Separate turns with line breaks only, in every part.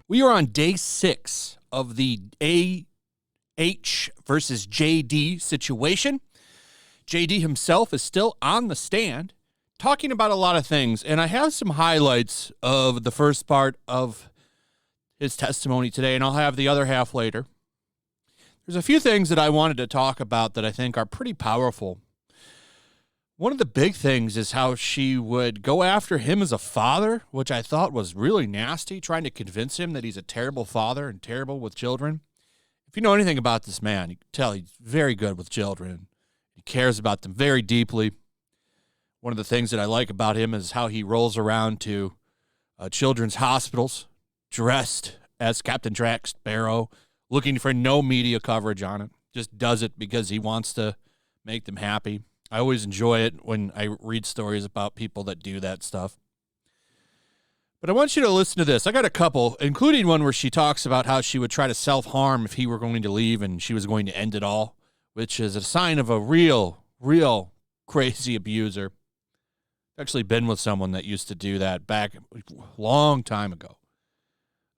We are on day 6 of the AH versus JD situation. JD himself is still on the stand talking about a lot of things, and I have some highlights of the first part of his testimony today, and I'll have the other half later. There's a few things that I wanted to talk about that I think are pretty powerful. One of the big things is how she would go after him as a father, which I thought was really nasty, trying to convince him that he's a terrible father and terrible with children. If you know anything about this man, you can tell he's very good with children. He cares about them very deeply. One of the things that I like about him is how he rolls around to children's hospitals dressed as Captain Jack Sparrow, looking for no media coverage on it. Just does it because he wants to make them happy. I always enjoy it when I read stories about people that do that stuff. But I want you to listen to this. I got a couple, including one where she talks about how she would try to self-harm if he were going to leave and she was going to end it all, which is a sign of a real crazy abuser. I've actually been with someone that used to do that back a long time ago.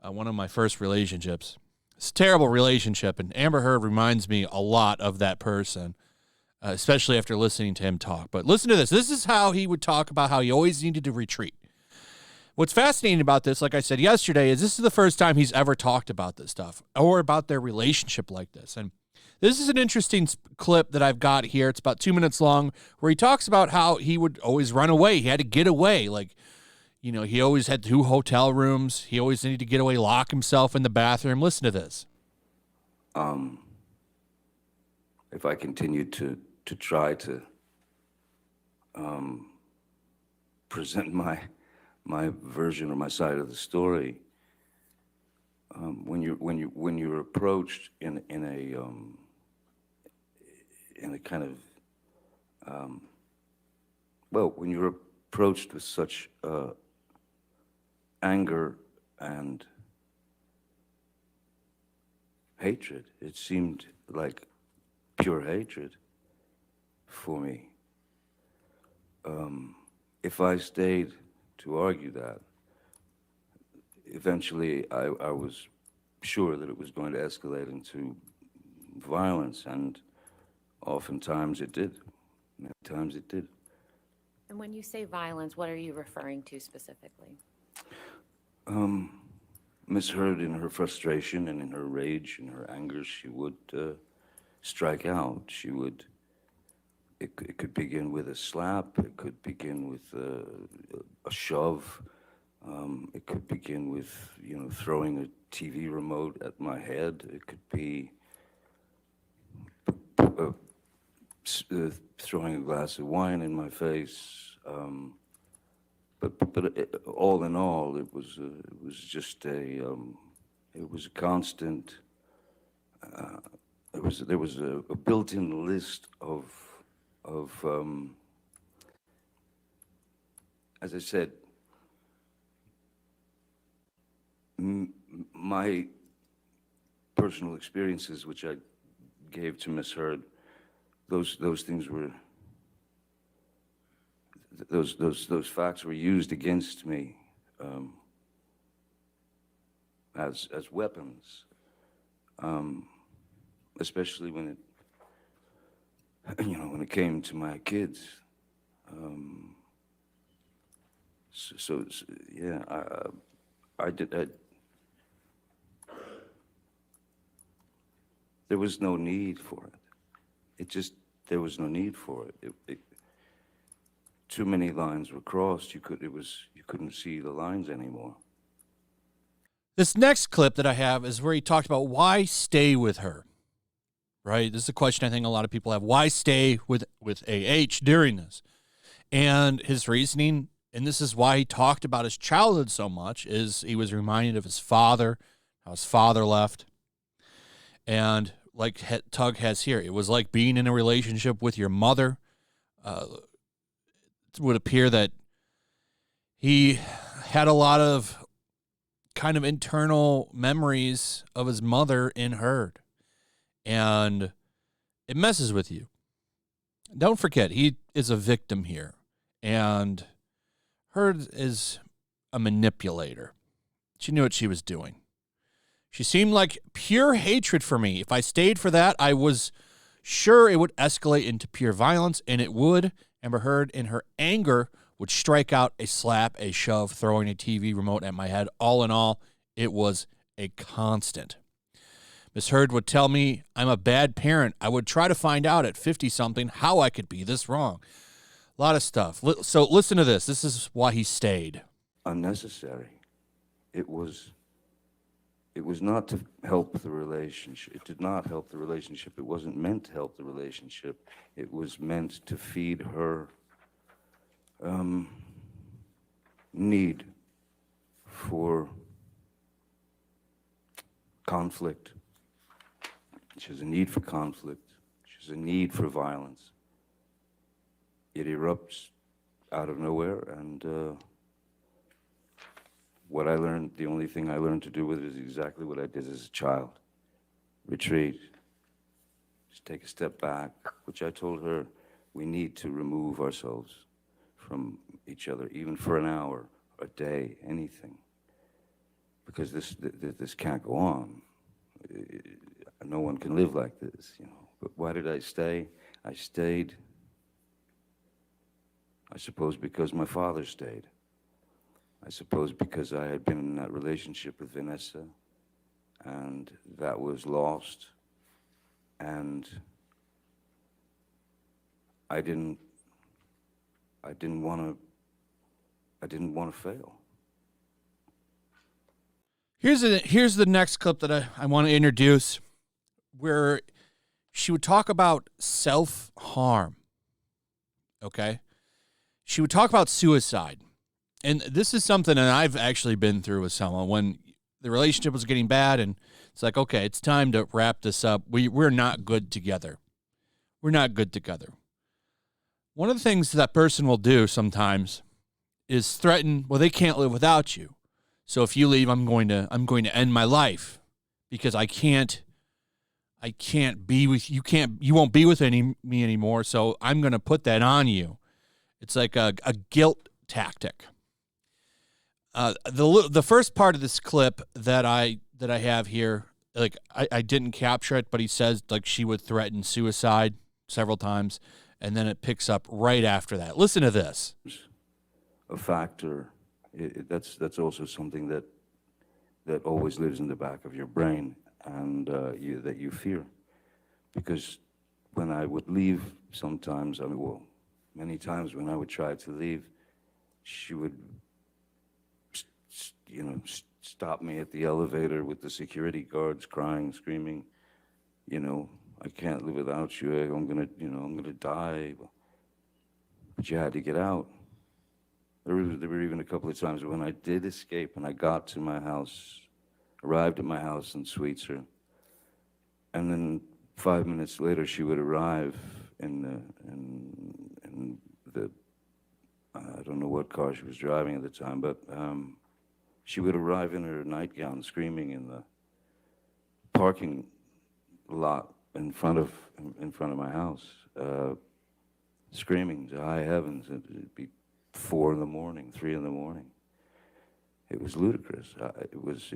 One of my first relationships. It's a terrible relationship, and Amber Heard reminds me a lot of that person. Especially after listening to him talk. But listen to this. This is how he would talk about how he always needed to retreat. What's fascinating about this, like I said yesterday, is this is the first time he's ever talked about this stuff or about their relationship like this. And this is an interesting clip that I've got here. It's about 2 minutes long, where he talks about how he would always run away. He had to get away. Like, you know, he always had 2 hotel rooms. He always needed to get away, lock himself in the bathroom. Listen to this.
If I continued to try to present my version or my side of the story, when you're approached in a kind of when you're approached with such anger and hatred, it seemed like pure hatred for me. If I stayed to argue that, eventually I was sure that it was going to escalate into violence, and oftentimes it did. Many times it did.
And when you say violence, what are you referring to specifically?
Miss Heard, in her frustration and in her rage and her anger, she would strike out. She would. It could begin with a slap. It could begin with a shove. It could begin with, throwing a TV remote at my head. It could be throwing a glass of wine in my face. But all in all, it was just it was a constant. There was a built-in list of as I said, my personal experiences, which I gave to Miss Heard, those things were, those facts were used against me as weapons, especially when it came to my kids. I did. There was no need for it. There was no need for it. Too many lines were crossed. You couldn't see the lines anymore.
This next clip that I have is where he talked about why stay with her. Right? This is a question I think a lot of people have. Why stay with AH during this? And his reasoning, and this is why he talked about his childhood so much, is he was reminded of his father, how his father left. And like Tug has here, it was like being in a relationship with your mother. It would appear that he had a lot of kind of internal memories of his mother in Heard. And it messes with you. Don't forget, he is a victim here, and Heard is a manipulator. She knew what she was doing. She seemed like pure hatred for me. If I stayed for that, I was sure it would escalate into pure violence, and it would. Amber Heard, in her anger, would strike out a slap, a shove, throwing a TV remote at my head. All in all, it was a constant. Miss Heard would tell me I'm a bad parent. I would try to find out at 50-something how I could be this wrong. A lot of stuff. So listen to this. This is why he stayed.
Unnecessary. It was not to help the relationship. It did not help the relationship. It wasn't meant to help the relationship. It was meant to feed her need for conflict. She has a need for conflict. She has a need for violence. It erupts out of nowhere, and what I learned, the only thing I learned to do with it is exactly what I did as a child. Retreat. Just take a step back, which I told her we need to remove ourselves from each other, even for an hour, a day, anything. Because this can't go on. No one can live like this, you know. But why did I stay? I stayed, I suppose, because my father stayed. I suppose because I had been in that relationship with Vanessa, and that was lost, and I didn't want to fail.
Here's the next clip that I want to introduce, where she would talk about self-harm, okay? She would talk about suicide. And this is something that I've actually been through with someone when the relationship was getting bad, and it's like, okay, it's time to wrap this up. We're not good together. We're not good together. One of the things that person will do sometimes is threaten, well, they can't live without you. So if you leave, I'm going to end my life because I can't be with you. You won't be with me anymore. So I'm going to put that on you. It's like a guilt tactic. The first part of this clip that I have here, like I didn't capture it, but he says like she would threaten suicide several times, and then it picks up right after that. Listen to this.
A factor. That's also something that always lives in the back of your brain, and that you fear, because when I would leave, sometimes, many times when I would try to leave, she would, stop me at the elevator with the security guards, crying, screaming, I can't live without you. I'm gonna die. But you had to get out. There were even a couple of times when I did escape and I got to my house, arrived at my house in Sweetser, and then 5 minutes later she would arrive in the I don't know what car she was driving at the time, but she would arrive in her nightgown, screaming in the parking lot in front of my house, screaming to high heavens. It'd be 4 in the morning, 3 in the morning. It was ludicrous. It was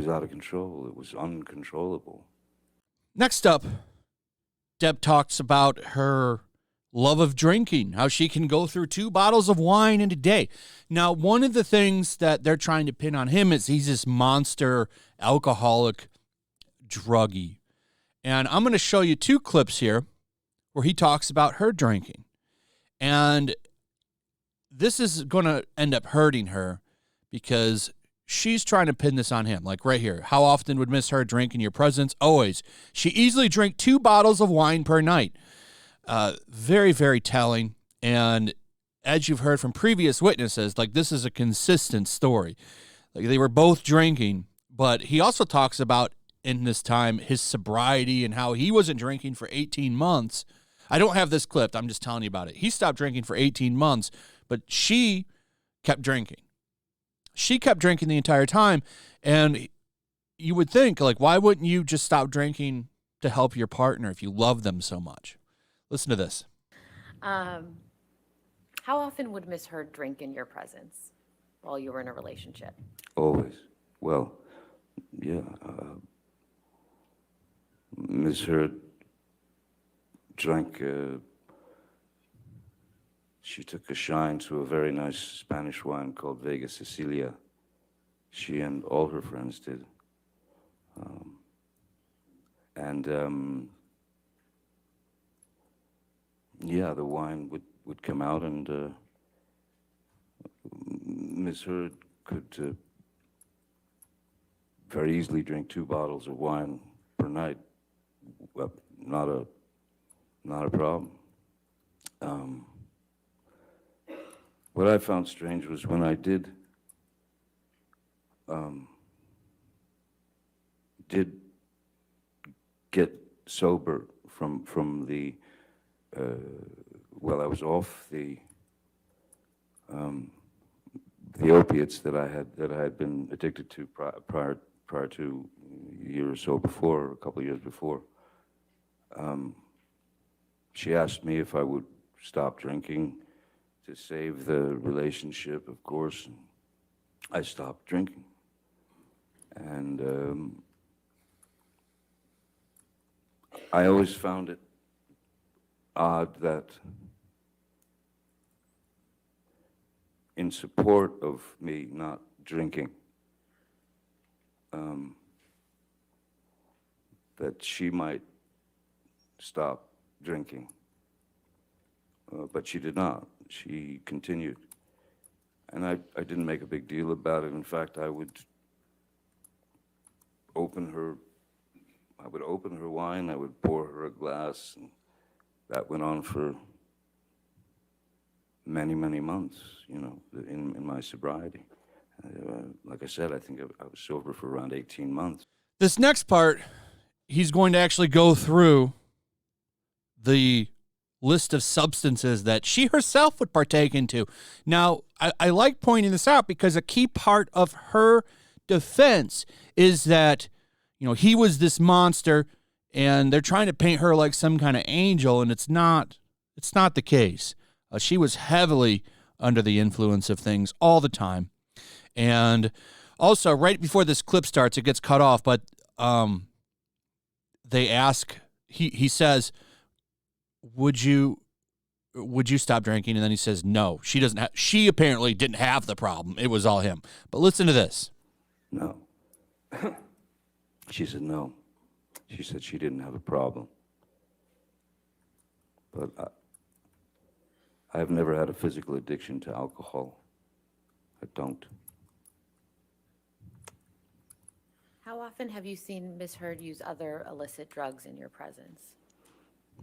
out of control. It was uncontrollable.
Next up, Deb talks about her love of drinking, how she can go through 2 bottles of wine in a day. Now, one of the things that they're trying to pin on him is he's this monster alcoholic druggie. And I'm going to show you 2 clips here where he talks about her drinking. And this is going to end up hurting her because she's trying to pin this on him. Like right here, how often would Miss Heard drink in your presence? Always. She easily drank 2 bottles of wine per night. Very, very telling. And as you've heard from previous witnesses, like this is a consistent story. Like they were both drinking, but he also talks about in this time his sobriety and how he wasn't drinking for 18 months. I don't have this clipped. I'm just telling you about it. He stopped drinking for 18 months, but she kept drinking. She kept drinking the entire time. And you would think, like, why wouldn't you just stop drinking to help your partner if you love them so much. Listen to this.
How often would Miss Heard drink in your presence while you were in a relationship?
Always. Well, yeah. Miss Heard drank. She took a shine to a very nice Spanish wine called Vega Sicilia. She and all her friends did. Yeah, the wine would come out, and Miss Heard could very easily drink 2 bottles of wine per night. Well, not a problem. What I found strange was when I did get sober from the I was off the opiates that I had been addicted to prior to a year or so before, a couple of years before. She asked me if I would stop drinking to save the relationship, of course. And I stopped drinking. And I always found it odd that in support of me not drinking, that she might stop drinking. But she did not. She continued. And I didn't make a big deal about it. In fact, I would open her wine, I would pour her a glass, and that went on for many, many months, in my sobriety. Like I said, I think I was sober for around 18 months.
This next part, he's going to actually go through the list of substances that she herself would partake into. Now, I like pointing this out because a key part of her defense is that, he was this monster and they're trying to paint her like some kind of angel, and it's not the case. She was heavily under the influence of things all the time. And also, right before this clip starts, it gets cut off, but they ask, he says, would you stop drinking? And then he says, no, she apparently didn't have the problem. It was all him. But listen to this.
No. She said no. She said she didn't have a problem. But I've never had a physical addiction to alcohol. I don't.
How often have you seen Miss Heard use other illicit drugs in your presence?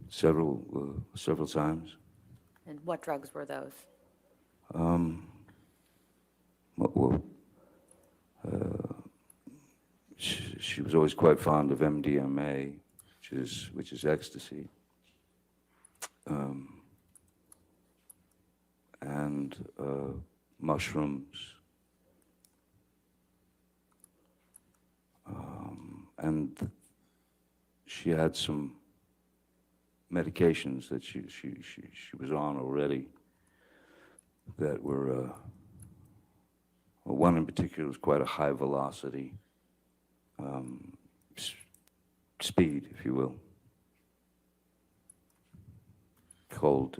Several times.
And what drugs were those?
She was always quite fond of MDMA, which is ecstasy, and mushrooms, and she had some medications that she was on already that were, one in particular was quite a high velocity speed, if you will, called,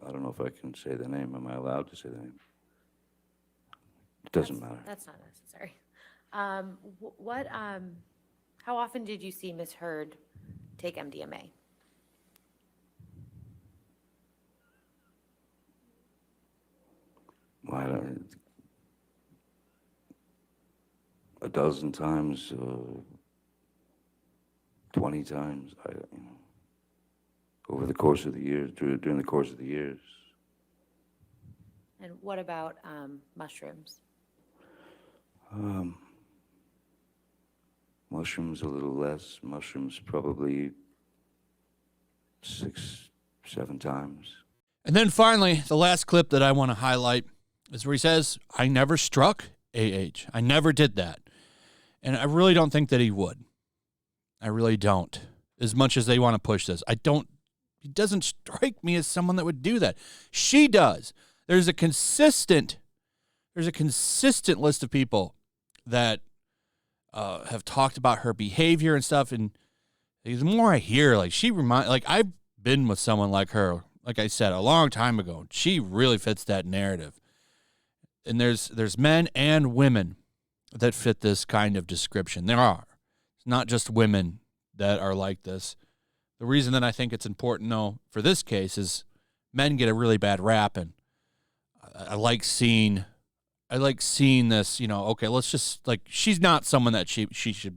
I don't know if I can say the name. Am I allowed to say the name? It doesn't matter.
That's not necessary. How often did you see Miss Heard take MDMA?
A dozen times, 20 times, over the course of the years, during the course of the years.
And what about mushrooms?
Mushrooms a little less. Mushrooms probably 6, 7 times.
And then finally, the last clip that I want to highlight is where he says, I never struck AH. I never did that. And I really don't think that he would. I really don't. as much as they want to push this. He doesn't strike me as someone that would do that. She does. There's a consistent list of people that have talked about her behavior and stuff. And the more I hear, like I've been with someone like her, like I said, a long time ago. She really fits that narrative. And there's men and women that fit this kind of description. There are. It's not just women that are like this. The reason that I think it's important, though, for this case is men get a really bad rap, and I like seeing this, you know, okay, let's just, like, she's not someone that she's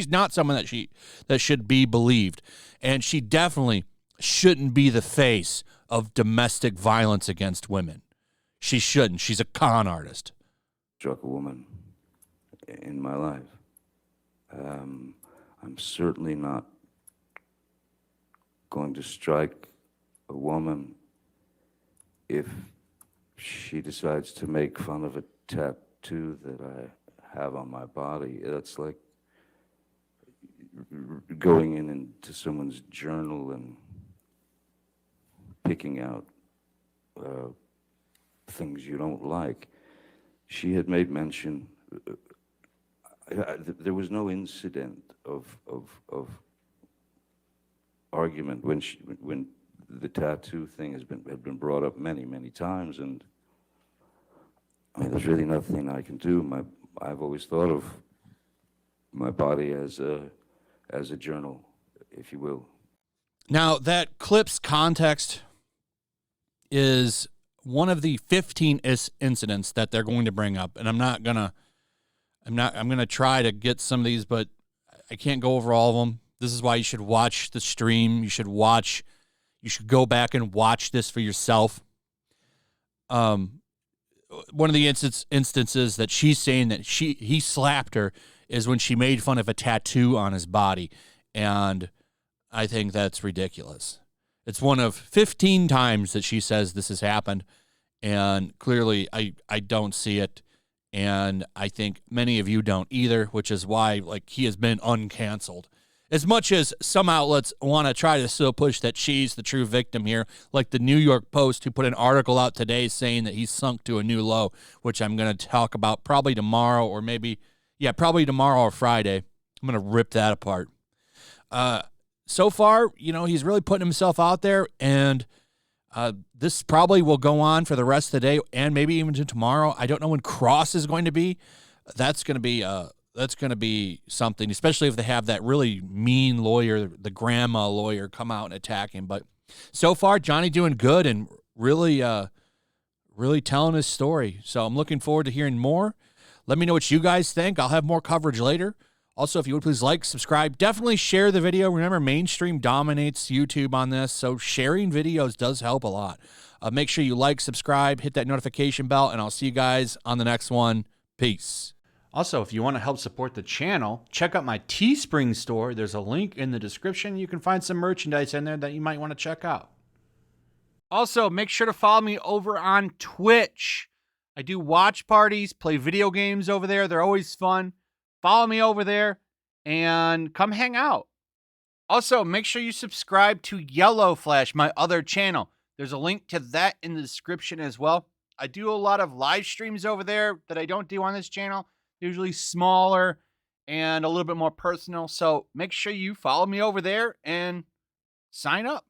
not someone that should be believed. And she definitely shouldn't be the face of domestic violence against women. She shouldn't. She's a con artist.
Struck a woman in my life. I'm certainly not going to strike a woman if she decides to make fun of a tattoo that I have on my body. That's like going into someone's journal and picking out things you don't like. She had made mention, there was no incident of argument when the tattoo thing had been brought up many times, and I mean, there's really nothing I can do. I've always thought of my body as a journal, if you will.
Now, that clip's context is one of the 15 incidents that they're going to bring up, and I'm going to try to get some of these, but I can't go over all of them. This is why you should watch the stream. You should go back and watch this for yourself. One of the instances that she's saying that he slapped her is when she made fun of a tattoo on his body, and I think that's ridiculous. It's one of 15 times that she says this has happened, and clearly I don't see it, and I think many of you don't either, which is why, like, he has been uncanceled. As much as some outlets want to try to still push that she's the true victim here, like the New York Post, who put an article out today saying that he's sunk to a new low, which I'm going to talk about probably tomorrow probably tomorrow or Friday. I'm going to rip that apart. So far, you know, he's really putting himself out there, and this probably will go on for the rest of the day and maybe even to tomorrow. I don't know when Cross is going to be. That's going to be something, especially if they have that really mean lawyer, the grandma lawyer, come out and attack him. But so far, Johnny doing good and really telling his story. So I'm looking forward to hearing more. Let me know what you guys think. I'll have more coverage later. Also, if you would please like, subscribe, definitely share the video. Remember, mainstream dominates YouTube on this, so sharing videos does help a lot. Make sure you like, subscribe, hit that notification bell, and I'll see you guys on the next one. Peace. Also, if you want to help support the channel, check out my Teespring store. There's a link in the description. You can find some merchandise in there that you might want to check out. Also, make sure to follow me over on Twitch. I do watch parties, play video games over there. They're always fun. Follow me over there and come hang out. Also, make sure you subscribe to YellowFlash, my other channel. There's a link to that in the description as well. I do a lot of live streams over there that I don't do on this channel. Usually smaller and a little bit more personal. So make sure you follow me over there and sign up.